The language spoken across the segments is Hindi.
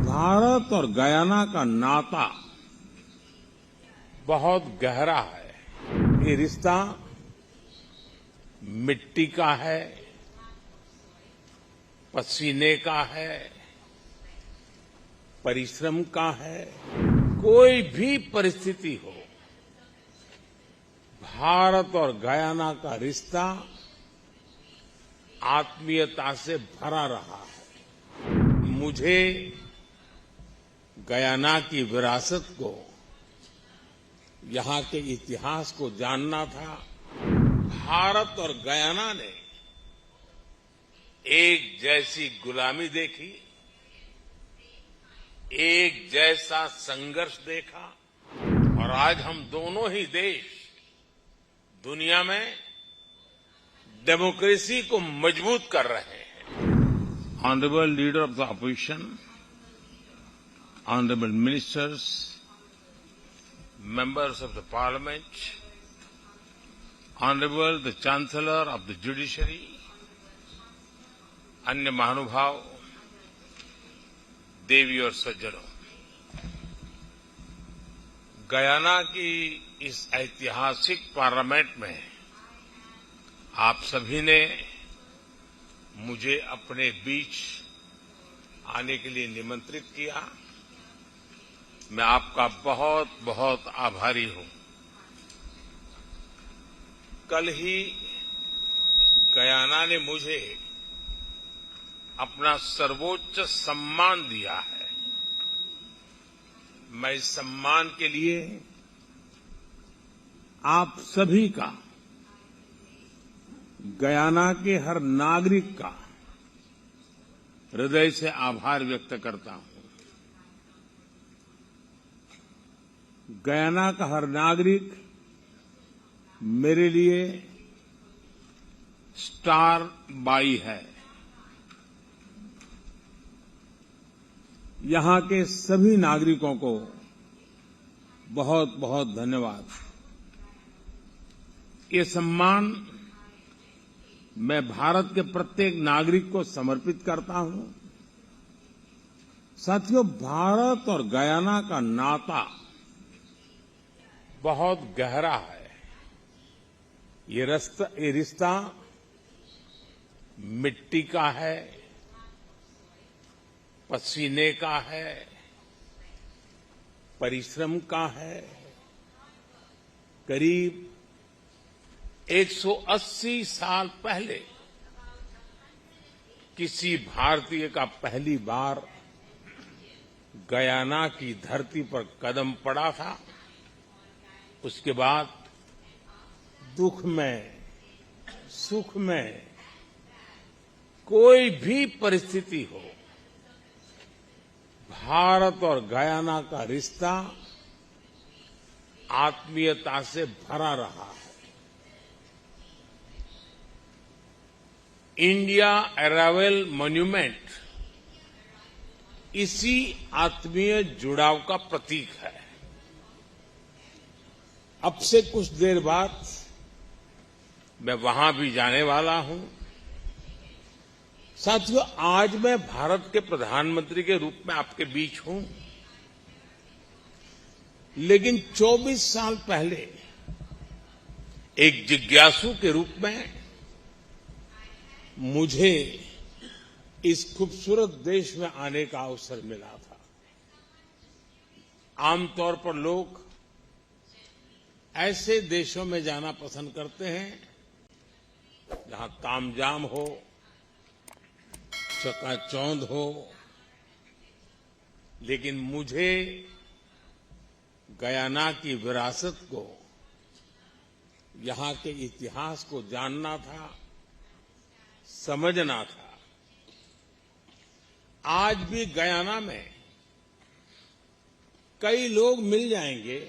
भारत और गयाना का नाता बहुत गहरा है। ये रिश्ता मिट्टी का है, पसीने का है, परिश्रम का है। कोई भी परिस्थिति हो, भारत और गयाना का रिश्ता आत्मीयता से भरा रहा है। मुझे गयाना की विरासत को, यहां के इतिहास को जानना था। भारत और गयाना ने एक जैसी गुलामी देखी, एक जैसा संघर्ष देखा, और आज हम दोनों ही देश दुनिया में डेमोक्रेसी को मजबूत कर रहे हैं। Honourable leader of the opposition, honourable ministers, members of the parliament, honorable the chancellor of the judiciary, अन्य महानुभाव, देवी और सज्जनों, गयाना की इस ऐतिहासिक पार्लियामेंट में आप सभी ने मुझे अपने बीच आने के लिए निमंत्रित किया। मैं आपका बहुत बहुत आभारी हूं। कल ही गयाना ने मुझे अपना सर्वोच्च सम्मान दिया है। मैं इस सम्मान के लिए आप सभी का, गयाना के हर नागरिक का हृदय से आभार व्यक्त करता हूं। गयाना का हर नागरिक मेरे लिए स्टार बाई है। यहां के सभी नागरिकों को बहुत बहुत धन्यवाद। ये सम्मान मैं भारत के प्रत्येक नागरिक को समर्पित करता हूं। साथियों, भारत और गयाना का नाता बहुत गहरा है। ये रिश्ता मिट्टी का है, पसीने का है, परिश्रम का है। करीब 180 साल पहले किसी भारतीय का पहली बार गयाना की धरती पर कदम पड़ा था। उसके बाद दुख में, सुख में, कोई भी परिस्थिति हो, भारत और गयाना का रिश्ता आत्मीयता से भरा रहा है। इंडिया अराइवल मॉन्यूमेंट इसी आत्मीय जुड़ाव का प्रतीक है। अब से कुछ देर बाद मैं वहां भी जाने वाला हूं। साथियों, आज मैं भारत के प्रधानमंत्री के रूप में आपके बीच हूं, लेकिन 24 साल पहले एक जिज्ञासु के रूप में मुझे इस खूबसूरत देश में आने का अवसर मिला था। आमतौर पर लोग ऐसे देशों में जाना पसंद करते हैं जहां तामझाम हो, चकाचौंध हो, लेकिन मुझे गयाना की विरासत को, यहां के इतिहास को जानना था, समझना था। आज भी गयाना में कई लोग मिल जाएंगे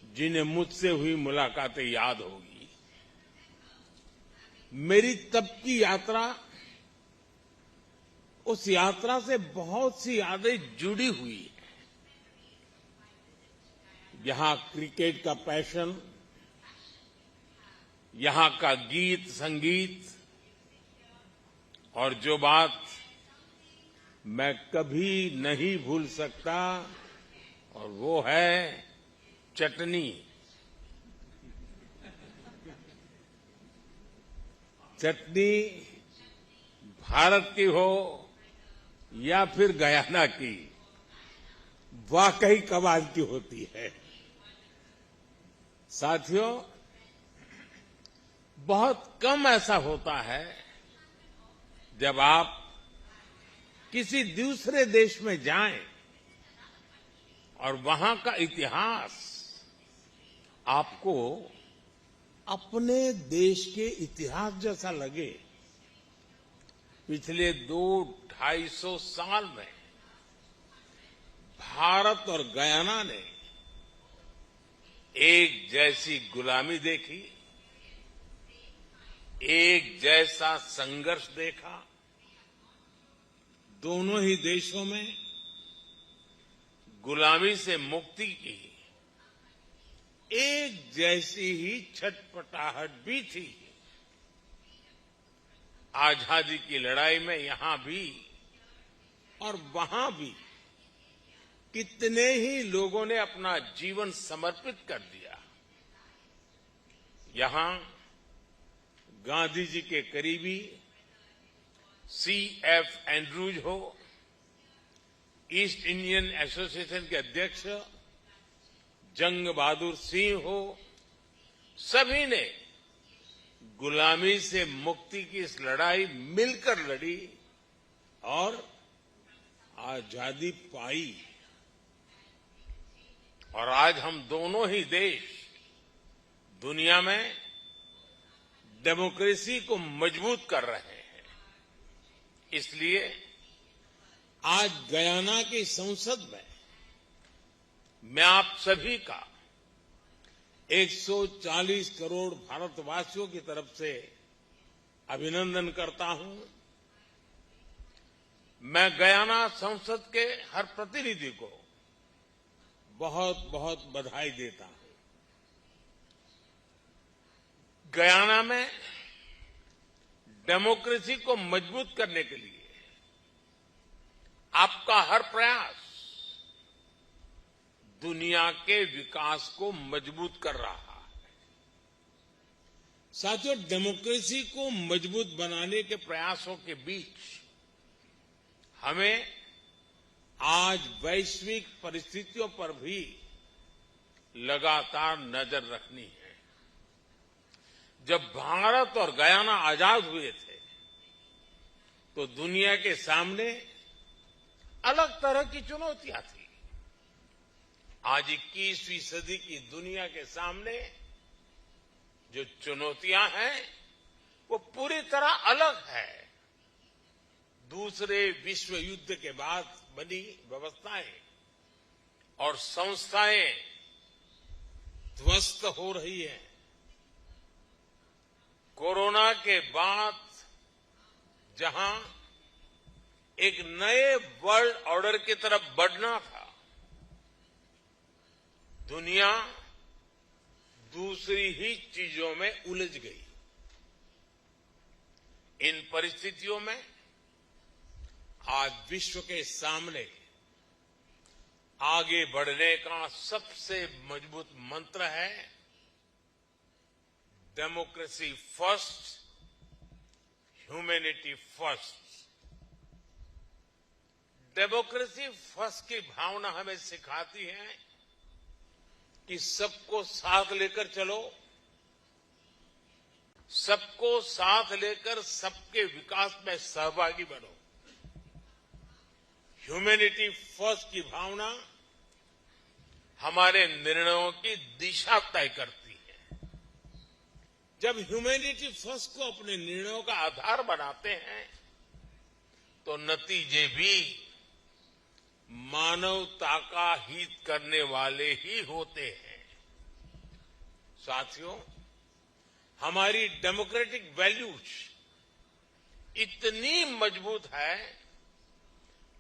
जिन्हें मुझसे हुई मुलाकातें याद होगी। मेरी तब की यात्रा, उस यात्रा से बहुत सी यादें जुड़ी हुई है। यहां क्रिकेट का पैशन, यहां का गीत संगीत, और जो बात मैं कभी नहीं भूल सकता और वो है चटनी। चटनी भारत की हो या फिर गयाना की, वाकई कमाल की होती है। साथियों, बहुत कम ऐसा होता है जब आप किसी दूसरे देश में जाएं और वहां का इतिहास आपको अपने देश के इतिहास जैसा लगे। पिछले 200-250 साल में भारत और गयाना ने एक जैसी गुलामी देखी, एक जैसा संघर्ष देखा। दोनों ही देशों में गुलामी से मुक्ति की एक जैसी ही छटपटाहट भी थी। आजादी की लड़ाई में यहां भी और वहां भी कितने ही लोगों ने अपना जीवन समर्पित कर दिया। यहां गांधी जी के करीबी C.F. एंड्रूज हो, ईस्ट इंडियन एसोसिएशन के अध्यक्ष जंग बहादुर सिंह हो, सभी ने गुलामी से मुक्ति की इस लड़ाई मिलकर लड़ी और आजादी पाई। और आज हम दोनों ही देश दुनिया में डेमोक्रेसी को मजबूत कर रहे हैं। इसलिए आज गयाना की संसद में मैं आप सभी का 140 करोड़ भारतवासियों की तरफ से अभिनंदन करता हूं। मैं गयाना संसद के हर प्रतिनिधि को बहुत बहुत बधाई देता हूं। गयाना में डेमोक्रेसी को मजबूत करने के लिए आपका हर प्रयास दुनिया के विकास को मजबूत कर रहा है। साथियों, डेमोक्रेसी को मजबूत बनाने के प्रयासों के बीच हमें आज वैश्विक परिस्थितियों पर भी लगातार नजर रखनी है। जब भारत और गयाना आजाद हुए थे तो दुनिया के सामने अलग तरह की चुनौतियां थी। आज 21वीं सदी की दुनिया के सामने जो चुनौतियां हैं वो पूरी तरह अलग है। दूसरे विश्व युद्ध के बाद बनी व्यवस्थाएं और संस्थाएं ध्वस्त हो रही हैं। कोरोना के बाद जहां एक नए वर्ल्ड ऑर्डर की तरफ बढ़ना था, दुनिया दूसरी ही चीजों में उलझ गई। इन परिस्थितियों में आज विश्व के सामने आगे बढ़ने का सबसे मजबूत मंत्र है democracy first, humanity first. Democracy first की भावना हमें सिखाती है कि सबको साथ लेकर चलो, सबको साथ लेकर सबके विकास में सहभागी बनो। ह्यूमैनिटी फर्स्ट की भावना हमारे निर्णयों की दिशा तय करती है। जब ह्यूमैनिटी फर्स्ट को अपने निर्णयों का आधार बनाते हैं तो नतीजे भी मानवता का हित करने वाले ही होते हैं। साथियों, हमारी डेमोक्रेटिक वैल्यूज इतनी मजबूत है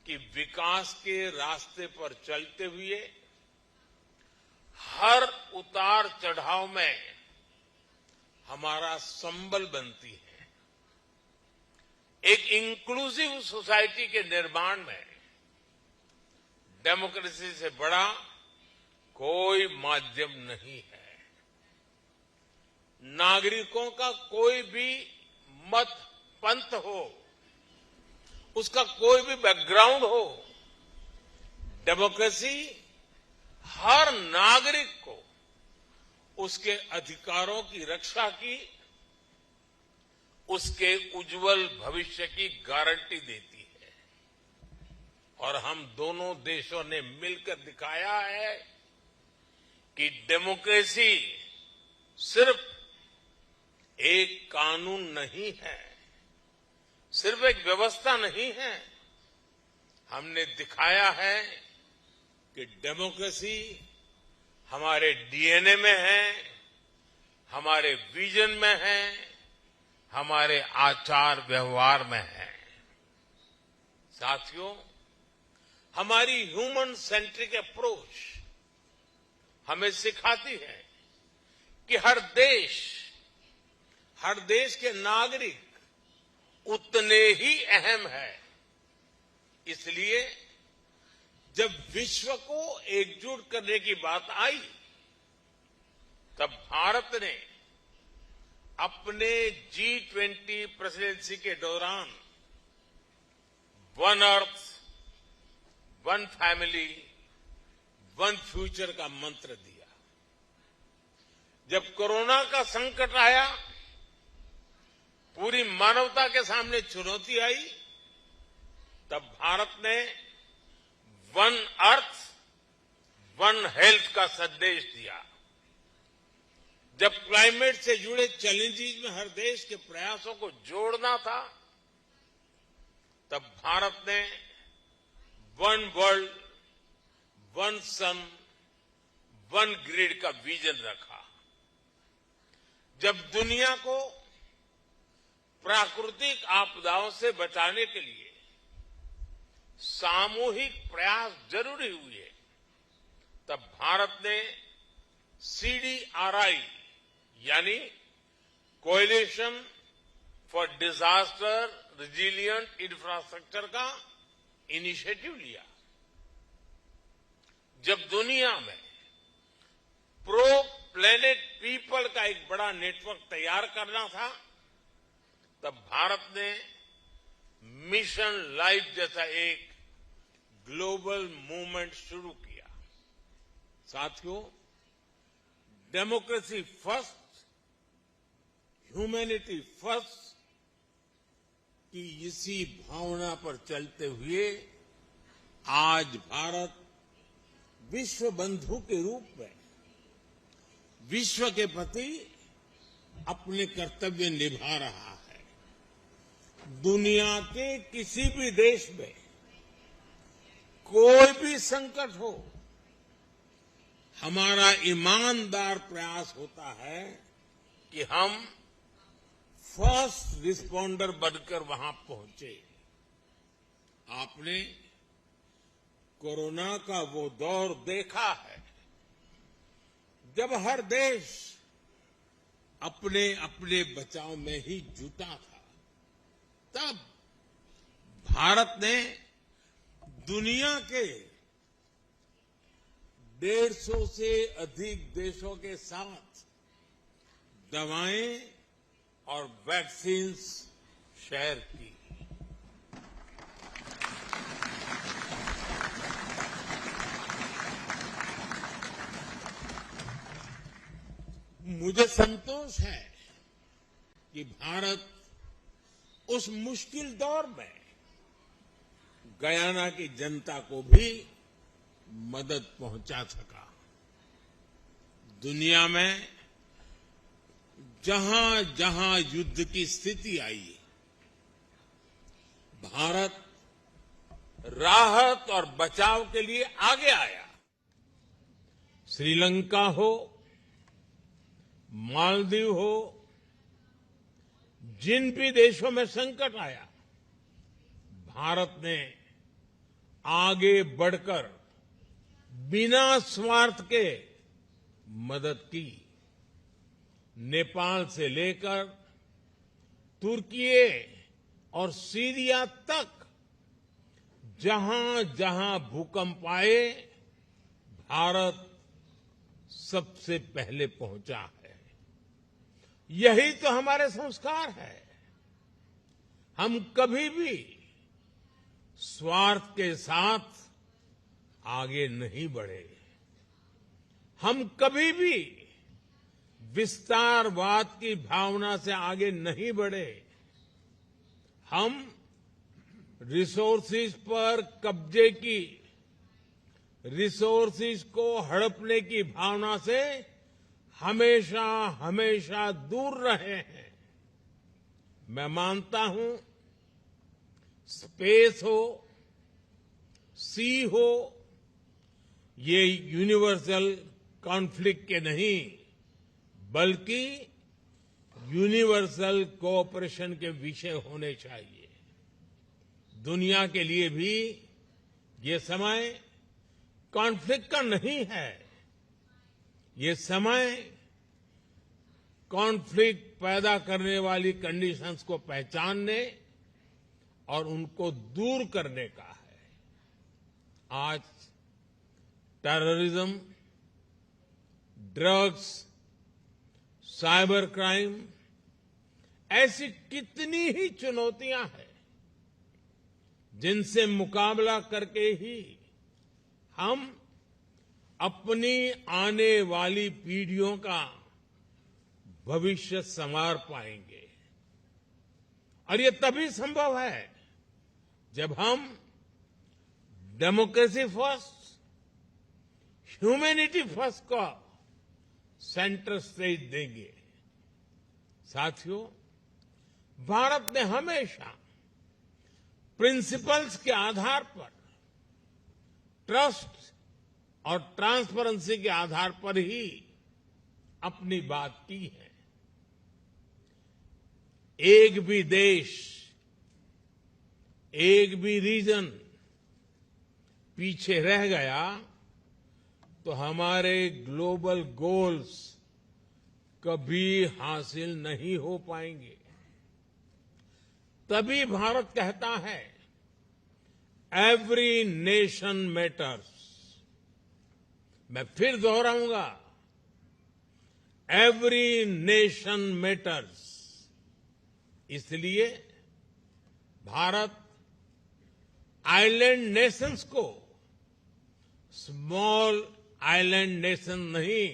कि विकास के रास्ते पर चलते हुए हर उतार चढ़ाव में हमारा संबल बनती है। एक इंक्लूसिव सोसाइटी के निर्माण में डेमोक्रेसी से बड़ा कोई माध्यम नहीं है। नागरिकों का कोई भी मत पंथ हो, उसका कोई भी बैकग्राउंड हो, डेमोक्रेसी हर नागरिक को उसके अधिकारों की रक्षा की, उसके उज्जवल भविष्य की गारंटी देती है। और हम दोनों देशों ने मिलकर दिखाया है कि डेमोक्रेसी सिर्फ एक कानून नहीं है, सिर्फ एक व्यवस्था नहीं है। हमने दिखाया है कि डेमोक्रेसी हमारे डीएनए में है, हमारे विजन में है, हमारे आचार व्यवहार में है। साथियों, हमारी ह्यूमन सेंट्रिक अप्रोच हमें सिखाती है कि हर देश के नागरिक उतने ही अहम है। इसलिए जब विश्व को एकजुट करने की बात आई, तब भारत ने अपने G20 प्रेसिडेंसी के दौरान one earth, one family, one future का मंत्र दिया। जब कोरोना का संकट आया, पूरी मानवता के सामने चुनौती आई, तब भारत ने वन अर्थ, वन हेल्थ का संदेश दिया। जब क्लाइमेट से जुड़े चैलेंजेस में हर देश के प्रयासों को जोड़ना था, तब भारत ने वन वर्ल्ड, वन सन, वन ग्रिड का विजन रखा। जब दुनिया को प्राकृतिक आपदाओं से बचाने के लिए सामूहिक प्रयास जरूरी हुए, तब भारत ने CDRI यानी coalition for disaster resilient infrastructure का इनिशिएटिव लिया। जब दुनिया में प्रो प्लेनेट पीपल का एक बड़ा नेटवर्क तैयार करना था, तब भारत ने मिशन लाइफ जैसा एक ग्लोबल मूवमेंट शुरू किया। साथियों, डेमोक्रेसी फर्स्ट, ह्यूमैनिटी फर्स्ट की इसी भावना पर चलते हुए आज भारत विश्व बंधु के रूप में विश्व के प्रति अपने कर्तव्य निभा रहा है। दुनिया के किसी भी देश में कोई भी संकट हो, हमारा ईमानदार प्रयास होता है कि हम फर्स्ट रिस्पॉन्डर बनकर वहां पहुंचे। आपने कोरोना का वो दौर देखा है जब हर देश अपने अपने बचाव में ही जुटा था। तब भारत ने दुनिया के 150 से अधिक देशों के साथ दवाएं और वैक्सीन शेयर की। मुझे संतोष है कि भारत उस मुश्किल दौर में गयाना की जनता को भी मदद पहुंचा सका। दुनिया में जहां जहां युद्ध की स्थिति आई, भारत राहत और बचाव के लिए आगे आया। श्रीलंका हो, मालदीव हो, जिन भी देशों में संकट आया, भारत ने आगे बढ़कर बिना स्वार्थ के मदद की। नेपाल से लेकर तुर्की और सीरिया तक जहां जहां भूकंप आए, भारत सबसे पहले पहुंचा है। यही तो हमारे संस्कार है। हम कभी भी स्वार्थ के साथ आगे नहीं बढ़े। हम कभी भी विस्तारवाद की भावना से आगे नहीं बढ़े। हम रिसोर्सेज पर कब्जे की, रिसोर्सेज को हड़पने की भावना से हमेशा हमेशा दूर रहे हैं। मैं मानता हूं, स्पेस हो, सी हो, ये यूनिवर्सल कॉन्फ्लिक्ट के नहीं, बल्कि यूनिवर्सल कोऑपरेशन के विषय होने चाहिए। दुनिया के लिए भी ये समय कॉन्फ्लिक्ट का नहीं है। ये समय कॉन्फ्लिक्ट पैदा करने वाली कंडीशंस को पहचानने और उनको दूर करने का है। आज टेररिज्म, ड्रग्स, साइबर क्राइम, ऐसी कितनी ही चुनौतियां हैं जिनसे मुकाबला करके ही हम अपनी आने वाली पीढ़ियों का भविष्य संवार पाएंगे। और ये तभी संभव है जब हम डेमोक्रेसी फर्स्ट, ह्यूमैनिटी फर्स्ट को सेंटर स्टेज देंगे। साथियों, भारत ने हमेशा प्रिंसिपल्स के आधार पर, ट्रस्ट और ट्रांसपेरेंसी के आधार पर ही अपनी बात की है। एक भी देश, एक भी रीजन पीछे रह गया तो हमारे ग्लोबल गोल्स कभी हासिल नहीं हो पाएंगे। तभी भारत कहता है, एवरी नेशन मैटर्स। मैं फिर दोहराऊंगा, एवरी नेशन मैटर्स। इसलिए भारत आइलैंड नेशंस को स्मॉल आइलैंड नेशन नहीं,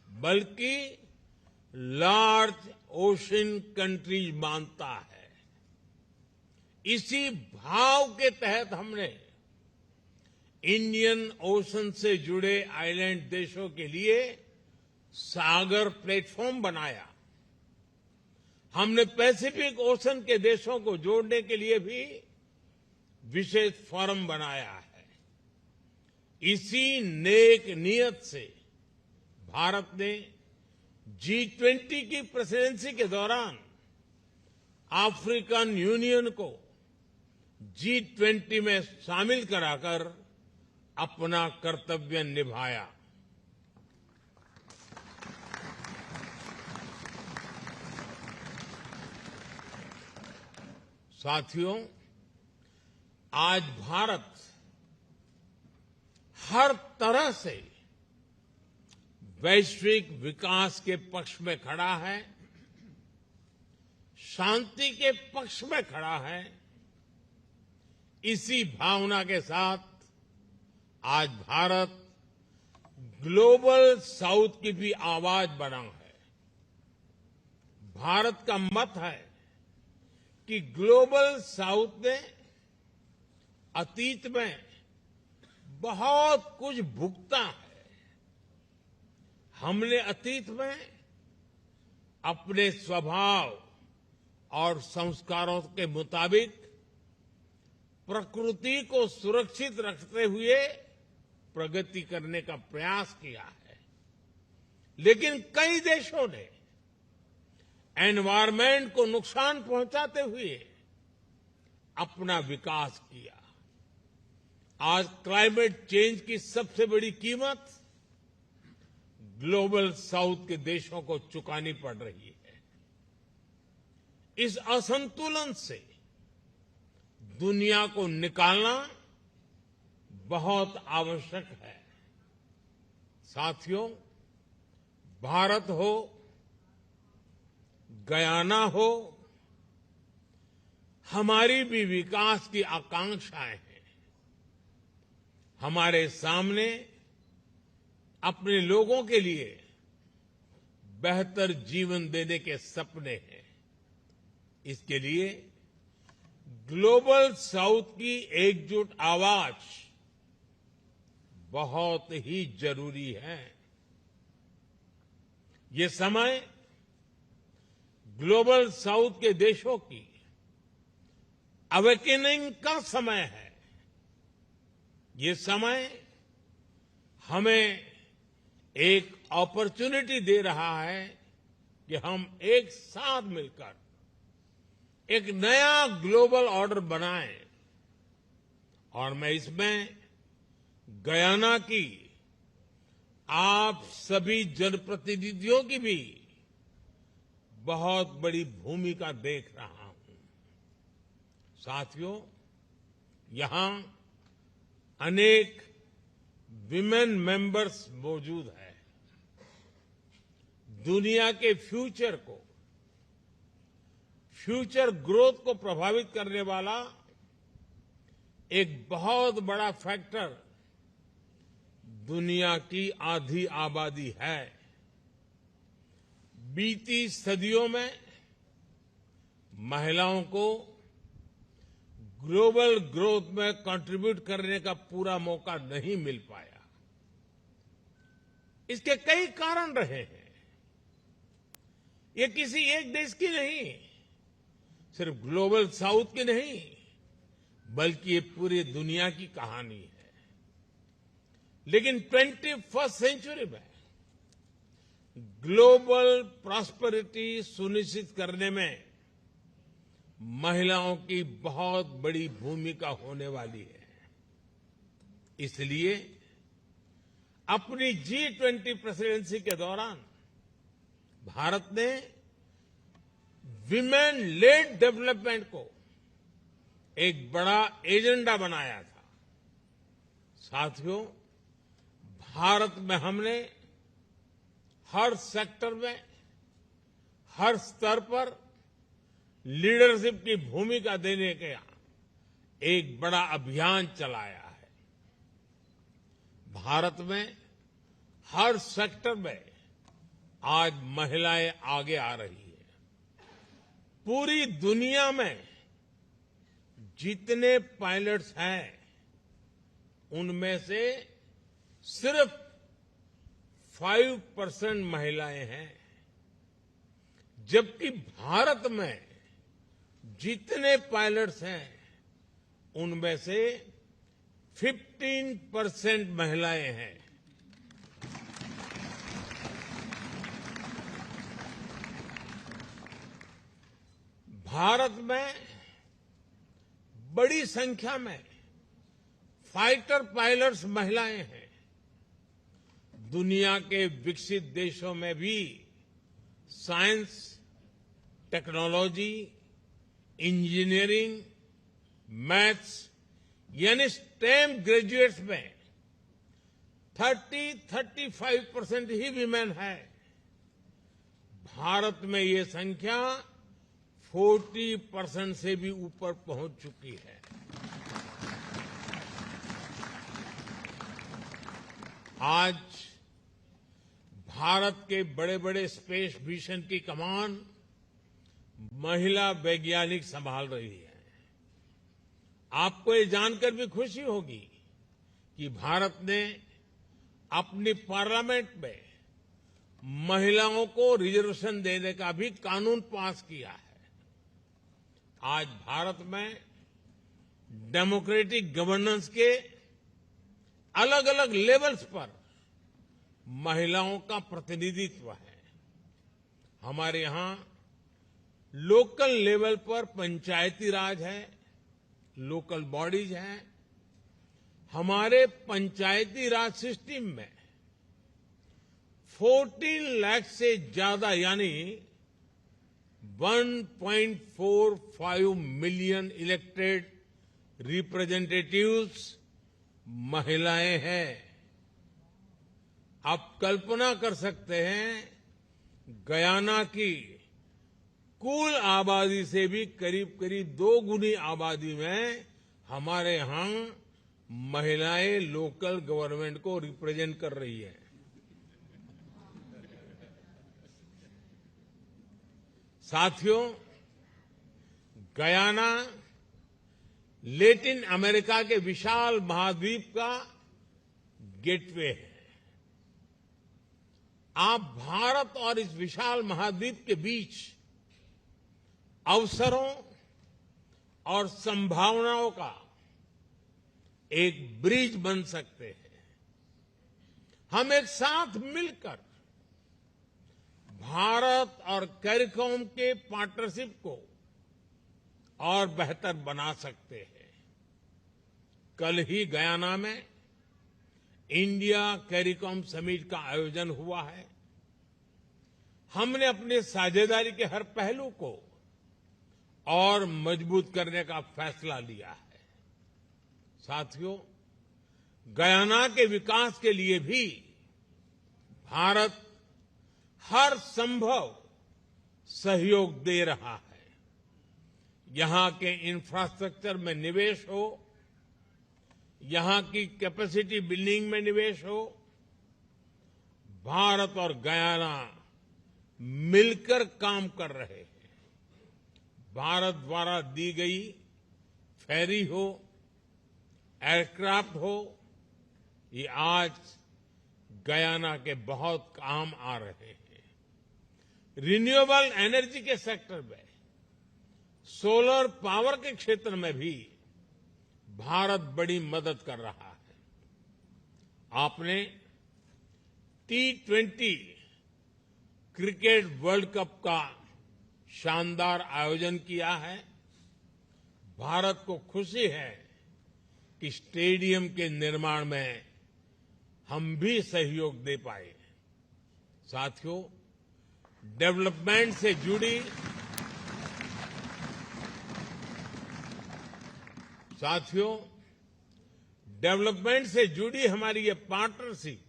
बल्कि लार्ज ओशन कंट्रीज मानता है। इसी भाव के तहत हमने इंडियन ओशन से जुड़े आइलैंड देशों के लिए सागर प्लेटफॉर्म बनाया। हमने पैसिफिक ओशन के देशों को जोड़ने के लिए भी विशेष फोरम बनाया है। इसी नेक नियत से भारत ने G20 की प्रेसिडेंसी के दौरान अफ्रीकन यूनियन को G20 में शामिल कराकर अपना कर्तव्य निभाया। साथियों, आज भारत हर तरह से वैश्विक विकास के पक्ष में खड़ा है, शांति के पक्ष में खड़ा है। इसी भावना के साथ आज भारत ग्लोबल साउथ की भी आवाज बना है। भारत का मत है कि ग्लोबल साउथ ने अतीत में बहुत कुछ भुगता है। हमने अतीत में अपने स्वभाव और संस्कारों के मुताबिक प्रकृति को सुरक्षित रखते हुए प्रगति करने का प्रयास किया है, लेकिन कई देशों ने एनवायरनमेंट को नुकसान पहुंचाते हुए अपना विकास किया। आज क्लाइमेट चेंज की सबसे बड़ी कीमत ग्लोबल साउथ के देशों को चुकानी पड़ रही है। इस असंतुलन से दुनिया को निकालना बहुत आवश्यक है। साथियों, भारत हो, गयाना हो, हमारी भी विकास की आकांक्षाएं हैं। हमारे सामने अपने लोगों के लिए बेहतर जीवन देने के सपने हैं। इसके लिए ग्लोबल साउथ की एकजुट आवाज बहुत ही जरूरी है। ये समय ग्लोबल साउथ के देशों की अवेकनिंग का समय है। ये समय हमें एक अपॉर्चुनिटी दे रहा है कि हम एक साथ मिलकर एक नया ग्लोबल ऑर्डर बनाएं। और मैं इसमें गयाना की आप सभी जनप्रतिनिधियों की भी बहुत बड़ी भूमिका देख रहा हूं। साथियों, यहां अनेक विमेन मेंबर्स मौजूद हैं। दुनिया के फ्यूचर ग्रोथ को प्रभावित करने वाला एक बहुत बड़ा फैक्टर दुनिया की आधी आबादी है। बीती सदियों में महिलाओं को ग्लोबल ग्रोथ में कंट्रीब्यूट करने का पूरा मौका नहीं मिल पाया। इसके कई कारण रहे हैं। ये किसी एक देश की नहीं, सिर्फ ग्लोबल साउथ की नहीं, बल्कि ये पूरी दुनिया की कहानी है। लेकिन 21वीं सेंचुरी में ग्लोबल प्रॉस्पेरिटी सुनिश्चित करने में महिलाओं की बहुत बड़ी भूमिका होने वाली है। इसलिए अपनी G20 प्रेसिडेंसी के दौरान भारत ने विमेन लेड डेवलपमेंट को एक बड़ा एजेंडा बनाया था। साथियों, भारत में हमने हर सेक्टर में, हर स्तर पर लीडरशिप की भूमिका देने का एक बड़ा अभियान चलाया है। भारत में हर सेक्टर में आज महिलाएं आगे आ रही है। पूरी दुनिया में जितने पायलट्स हैं, उनमें से सिर्फ 5% महिलाएं हैं। जबकि भारत में जितने पायलट्स हैं, उनमें से 15% महिलाएं हैं। भारत में बड़ी संख्या में फाइटर पायलट्स महिलाएं हैं। दुनिया के विकसित देशों में भी साइंस, टेक्नोलॉजी, इंजीनियरिंग, मैथ्स यानी स्टेम ग्रेजुएट्स में 35% ही विमेन है। भारत में ये संख्या 40% से भी ऊपर पहुंच चुकी है। आज भारत के बड़े बड़े स्पेस मिशन की कमान महिला वैज्ञानिक संभाल रही है। आपको ये जानकर भी खुशी होगी कि भारत ने अपनी पार्लियामेंट में महिलाओं को रिजर्वेशन देने का भी कानून पास किया है। आज भारत में डेमोक्रेटिक गवर्नेंस के अलग अलग लेवल्स पर महिलाओं का प्रतिनिधित्व है। हमारे यहां लोकल लेवल पर पंचायती राज है, लोकल बॉडीज हैं। हमारे पंचायती राज सिस्टम में 14 लाख से ज्यादा यानी 1.45 मिलियन इलेक्टेड रिप्रेजेंटेटिव्स महिलाएं हैं। आप कल्पना कर सकते हैं, गयाना की कुल आबादी से भी करीब करीब 2 गुनी आबादी में हमारे यहां महिलाएं लोकल गवर्नमेंट को रिप्रेजेंट कर रही है। साथियों, गयाना लैटिन अमेरिका के विशाल महाद्वीप का गेटवे है। आप भारत और इस विशाल महाद्वीप के बीच अवसरों और संभावनाओं का एक ब्रिज बन सकते हैं। हम एक साथ मिलकर भारत और कैरिकॉम के पार्टनरशिप को और बेहतर बना सकते हैं। कल ही गयाना में इंडिया कैरिकॉम समिट का आयोजन हुआ है। हमने अपने साझेदारी के हर पहलू को और मजबूत करने का फैसला लिया है। साथियों, गयाना के विकास के लिए भी भारत हर संभव सहयोग दे रहा है। यहां के इंफ्रास्ट्रक्चर में निवेश हो, यहां की कैपेसिटी बिल्डिंग में निवेश हो, भारत और गयाना मिलकर काम कर रहे हैं। भारत द्वारा दी गई फेरी हो, एयरक्राफ्ट हो, ये आज गयाना के बहुत काम आ रहे हैं। रिन्यूएबल एनर्जी के सेक्टर में, सोलर पावर के क्षेत्र में भी भारत बड़ी मदद कर रहा है। आपने T20 क्रिकेट वर्ल्ड कप का शानदार आयोजन किया है। भारत को खुशी है कि स्टेडियम के निर्माण में हम भी सहयोग दे पाए। साथियों, डेवलपमेंट से जुड़ी हमारी ये पार्टनरशिप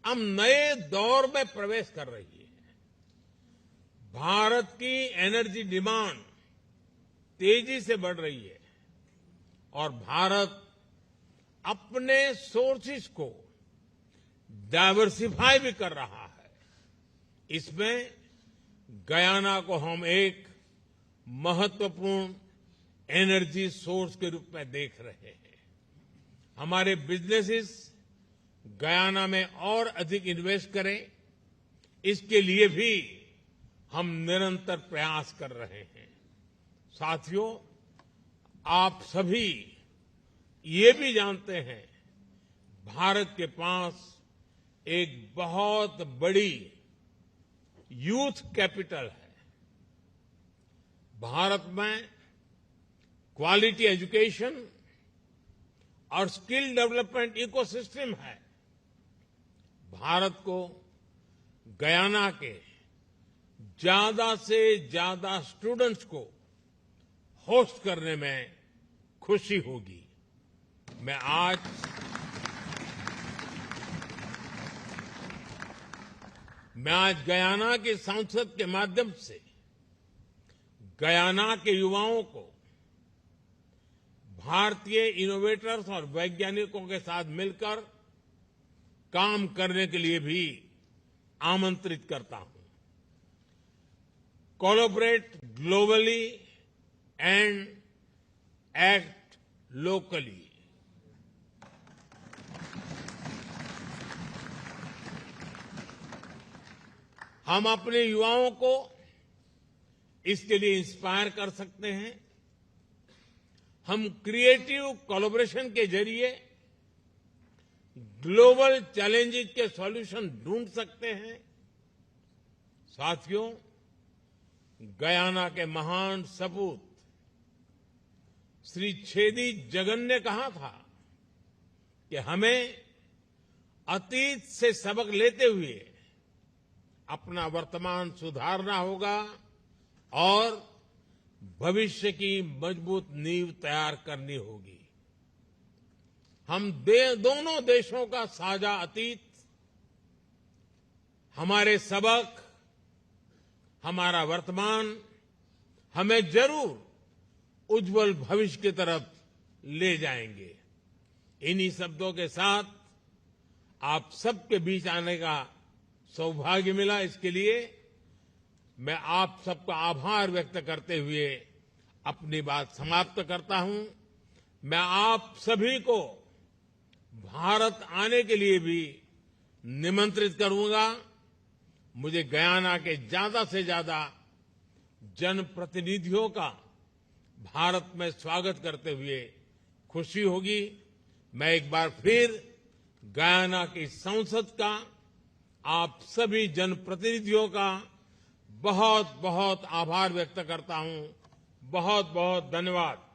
अब नए दौर में प्रवेश कर रही है। भारत की एनर्जी डिमांड तेजी से बढ़ रही है और भारत अपने सोर्सेज को डाइवर्सिफाई भी कर रहा है। इसमें गयाना को हम एक महत्वपूर्ण एनर्जी सोर्स के रूप में देख रहे हैं। हमारे बिजनेसेस गयाना में और अधिक इन्वेस्ट करें, इसके लिए भी हम निरंतर प्रयास कर रहे हैं। साथियों, आप सभी ये भी जानते हैं, भारत के पास एक बहुत बड़ी यूथ कैपिटल है। भारत में क्वालिटी एजुकेशन और स्किल डेवलपमेंट इकोसिस्टम है। भारत को गयाना के ज्यादा से ज्यादा स्टूडेंट्स को होस्ट करने में खुशी होगी। मैं आज गयाना की संसद के माध्यम से गयाना के युवाओं को भारतीय इनोवेटर्स और वैज्ञानिकों के साथ मिलकर काम करने के लिए भी आमंत्रित करता हूं। Collaborate globally and act locally. हम अपने युवाओं को इसके लिए इंस्पायर कर सकते हैं। हम क्रिएटिव कोलैबोरेशन के जरिए ग्लोबल चैलेंजेस के सॉल्यूशन ढूंढ सकते हैं। साथियों, गयाना के महान सपूत श्री छेदी जगन ने कहा था कि हमें अतीत से सबक लेते हुए अपना वर्तमान सुधारना होगा और भविष्य की मजबूत नींव तैयार करनी होगी। हम दोनों देशों का साझा अतीत, हमारे सबक, हमारा वर्तमान हमें जरूर उज्जवल भविष्य की तरफ ले जाएंगे। इन्हीं शब्दों के साथ आप सबके बीच आने का सौभाग्य मिला। इसके लिए मैं आप सबका आभार व्यक्त करते हुए अपनी बात समाप्त करता हूं। मैं आप सभी को भारत आने के लिए भी निमंत्रित करूंगा। मुझे गयाना के ज्यादा से ज्यादा जनप्रतिनिधियों का भारत में स्वागत करते हुए खुशी होगी। मैं एक बार फिर गयाना की संसद का, आप सभी जनप्रतिनिधियों का बहुत बहुत आभार व्यक्त करता हूं। बहुत बहुत धन्यवाद।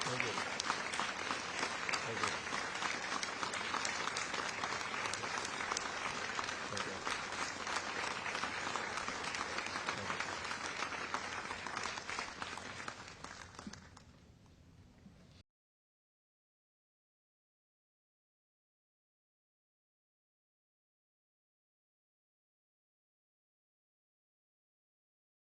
Thank you.